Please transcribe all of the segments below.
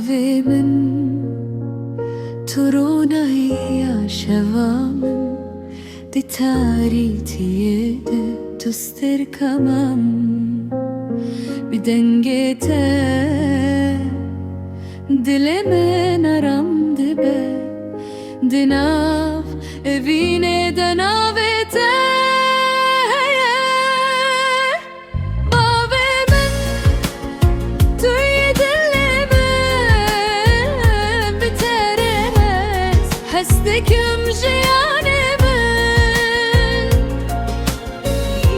باوی من تو رونایی شوامن دی تاریتیه ده تستر کمم بدنگته دل من نرم دبه دناف evine denavete bavemen tüy dilimin biteremez hesteküm jiyanemin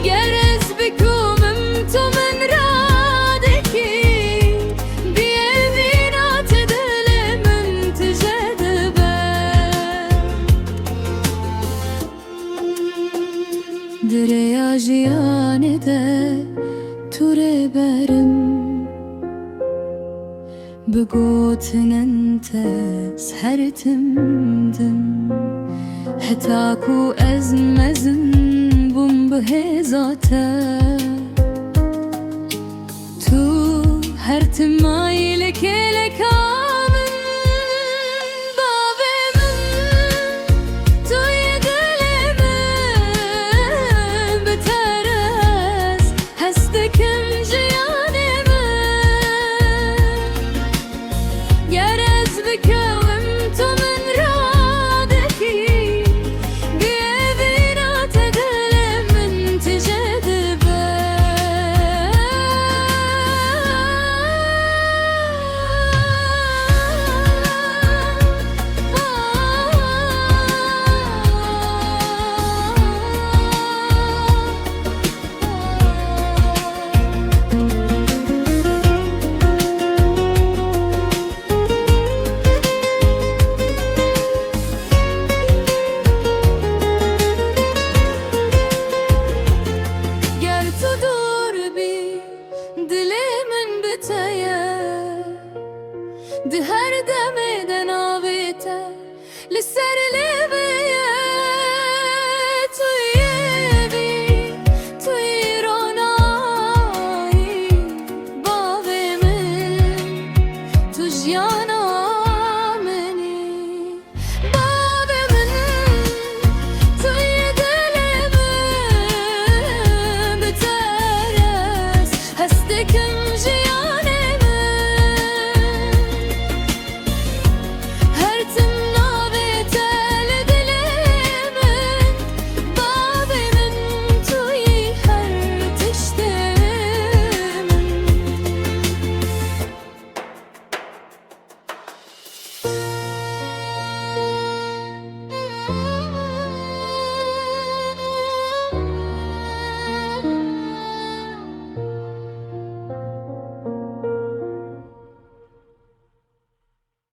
gerez bikumum tomen radeki bir evine tedelemin tecedebe Derya jiyane de ture berim Bugotnen te sertimdim Heta ku ezmezin bum behezate Tu her timayle ke